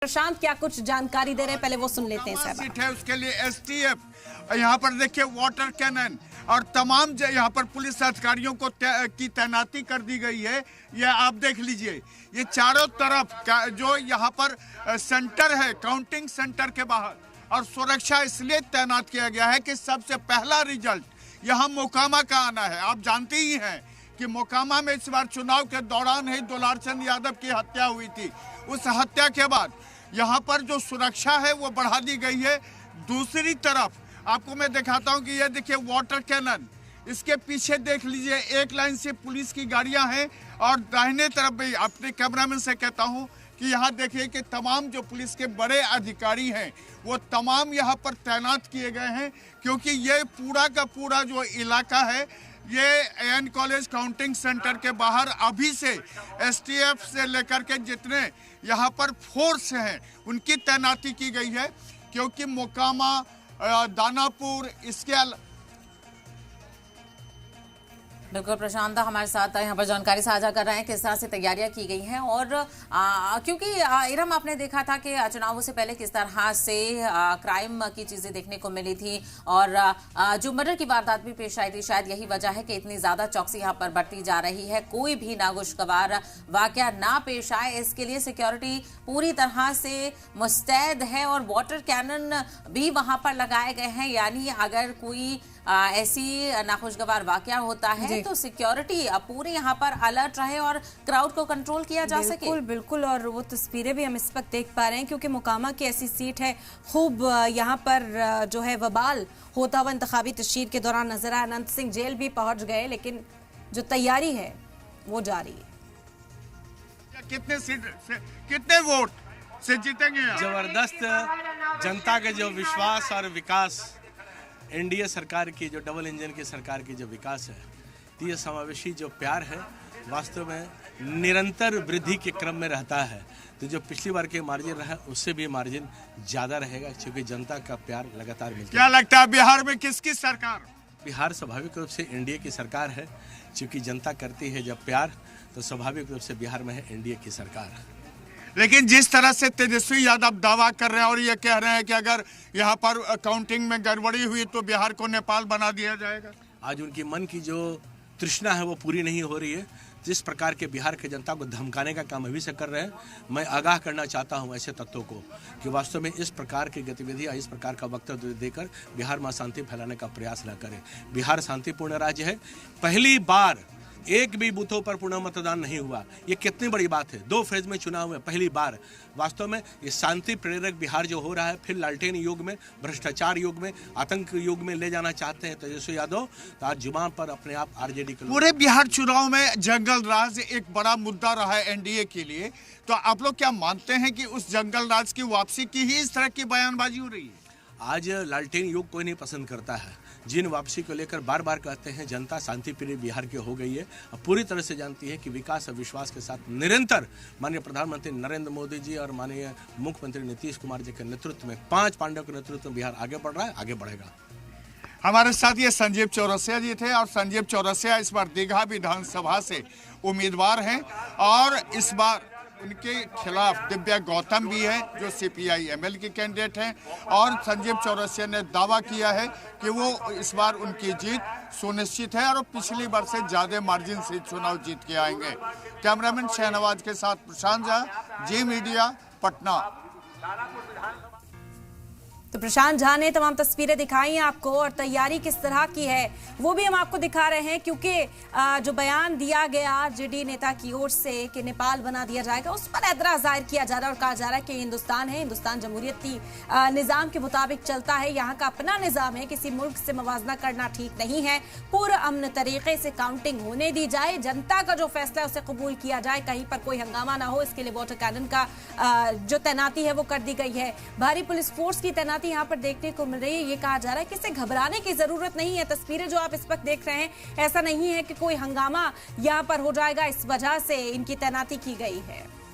प्रशांत क्या कुछ जानकारी दे रहे हैं, पहले वो सुन लेते हैं। सीट है उसके लिए एसटीएफ यहाँ पर देखिए वाटर कैनन और तमाम यहाँ पर पुलिस अधिकारियों को की तैनाती कर दी गई है। ये आप देख लीजिए, ये चारों तरफ जो यहाँ पर सेंटर है काउंटिंग सेंटर के बाहर, और सुरक्षा इसलिए तैनात किया गया है कि सबसे पहला रिजल्ट यहाँ मोकामा का आना है। आप जानते ही हैं कि मोकामा में इस बार चुनाव के दौरान ही दुलारचंद यादव की हत्या हुई थी। उस हत्या के बाद यहाँ पर जो सुरक्षा है वो बढ़ा दी गई है। दूसरी तरफ आपको मैं दिखाता हूँ कि ये देखिए वाटर कैनन, इसके पीछे देख लीजिए एक लाइन से पुलिस की गाड़ियां हैं, और दाहिने तरफ भी अपने कैमरामैन से कहता हूँ कि यहाँ देखिए कि तमाम जो पुलिस के बड़े अधिकारी हैं वो तमाम यहाँ पर तैनात किए गए हैं, क्योंकि ये पूरा का पूरा जो इलाका है ये एएन कॉलेज काउंटिंग सेंटर के बाहर अभी से एसटीएफ से लेकर के जितने यहाँ पर फोर्स हैं उनकी तैनाती की गई है, क्योंकि मोकामा दानापुर इसके बिल्कुल प्रशांत हमारे साथ यहाँ पर जानकारी साझा कर रहे हैं किस तरह से तैयारियां की गई हैं। और क्योंकि इरम आपने देखा था कि चुनावों से पहले किस तरह से क्राइम की चीजें देखने को मिली थी और जो मर्डर की वारदात भी पेश आई थी, शायद यही वजह है कि इतनी ज्यादा चौकसी यहाँ पर बढ़ती जा रही है, कोई भी नागुशगवार वाकया ना पेश आए, इसके लिए सिक्योरिटी पूरी तरह से मुस्तैद है और वाटर कैनन भी वहां पर लगाए गए हैं। यानी अगर कोई ऐसी नाखुशगवार वाकया होता है तो सिक्योरिटी पूरे यहाँ पर अलर्ट रहे और क्राउड को कंट्रोल किया जा सके। बिल्कुल बिल्कुल, और वो तस्वीरें भी हम इस वक्त देख पा रहे हैं, क्योंकि मोकामा की ऐसी सीट है खूब यहाँ पर जो है वबाल होता हुआ इंतखाबी तशरीर के दौरान नजर आया। अनंत सिंह जेल भी पहुंच गए, लेकिन जो तैयारी है वो जारी है। कितने सीट से कितने वोट से जीतेंगे? जबरदस्त जनता के जो विश्वास और विकास, एनडीए सरकार की जो डबल इंजन की सरकार की जो विकास है, तो ये समावेशी जो प्यार है वास्तव में निरंतर वृद्धि के क्रम में रहता है। तो जो पिछली बार के मार्जिन रहा उससे भी मार्जिन ज़्यादा रहेगा, क्योंकि जनता का प्यार लगातार मिलता है। क्या लगता है बिहार में किसकी सरकार? बिहार स्वाभाविक रूप से एनडीए की सरकार है, क्योंकि जनता करती है जब प्यार, तो स्वाभाविक रूप से बिहार में है एनडीए की सरकार। लेकिन जिस तरह से तेजस्वी यादव दावा कर रहे हैं और ये कह रहे हैं कि अगर यहाँ पर काउंटिंग में गड़बड़ी हुई तो बिहार को नेपाल बना दिया जाएगा, आज उनकी मन की जो तृष्णा है वो पूरी नहीं हो रही है। जिस प्रकार के बिहार के जनता को धमकाने का काम अभी से कर रहे हैं, मैं आगाह करना चाहता हूं ऐसे तत्वों को कि वास्तव में इस प्रकार की गतिविधियां, इस प्रकार का वक्तव्य देकर बिहार में अशांति फैलाने का प्रयास न करें। बिहार शांतिपूर्ण राज्य है, पहली बार एक भी बूथों पर पुनः मतदान नहीं हुआ। ये कितनी बड़ी बात है, 2 फेज में चुनाव में पहली बार। वास्तव में ये शांति प्रेरक बिहार जो हो रहा है, फिर लालटेन युग में, भ्रष्टाचार युग में, आतंक युग में ले जाना चाहते हैं तेजस्वी यादव, तो आज जुबान पर अपने आप आरजेडी के पूरे बिहार चुनाव में जंगल राज एक बड़ा मुद्दा रहा है एनडीए के लिए। तो आप लोग क्या मानते हैं कि उस जंगल राज की वापसी की ही इस तरह की बयानबाजी हो रही है? आज लालटेन युग कोई नहीं पसंद करता है। जिन वापसी को लेकर बार बार कहते हैं जनता शांति प्रिय बिहार की हो गई है, अब पूरी तरह से जानती है कि विकास और विश्वास के साथ निरंतर माननीय प्रधानमंत्री नरेंद्र मोदी जी और माननीय मुख्यमंत्री नीतीश कुमार जी के नेतृत्व में 5 पांडव के नेतृत्व में बिहार आगे बढ़ रहा है, आगे बढ़ेगा। हमारे साथ ये संजीव चौरसिया जी थे, और संजीव चौरसिया इस बार दीघा विधानसभा से उम्मीदवार हैं, और इस बार उनके खिलाफ दिव्या गौतम भी है जो सीपीआई एमएल की कैंडिडेट हैं, और संजीव चौरसिया ने दावा किया है कि वो इस बार उनकी जीत सुनिश्चित है और पिछली बार से ज़्यादा मार्जिन से चुनाव जीत के आएंगे। कैमरामैन शहनवाज के साथ प्रशांत झा, जी मीडिया, पटना। तो प्रशांत झा ने तमाम तस्वीरें दिखाई हैं आपको, और तैयारी किस तरह की है वो भी हम आपको दिखा रहे हैं, क्योंकि जो बयान दिया गया आरजेडी नेता की ओर से कि नेपाल बना दिया जाएगा, उस पर एतराज जाहिर किया जा रहा है और कहा जा रहा है कि हिंदुस्तान है, हिंदुस्तान जमहूरियती निज़ाम के मुताबिक चलता है, यहाँ का अपना निज़ाम है, किसी मुल्क से मवाजना करना ठीक नहीं है, पूरा अमन तरीके से काउंटिंग होने दी जाए, जनता का जो फैसला है उसे कबूल किया जाए, कहीं पर कोई हंगामा ना हो, इसके लिए वाटर कैनन का जो तैनाती है वो कर दी गई है। भारी पुलिस फोर्स की तैनाती यहाँ पर देखने को मिल रही है। ये कहा जा रहा है कि इसे घबराने की जरूरत नहीं है। तस्वीरें जो आप इस वक्त देख रहे हैं, ऐसा नहीं है कि कोई हंगामा यहाँ पर हो जाएगा, इस वजह से इनकी तैनाती की गई है।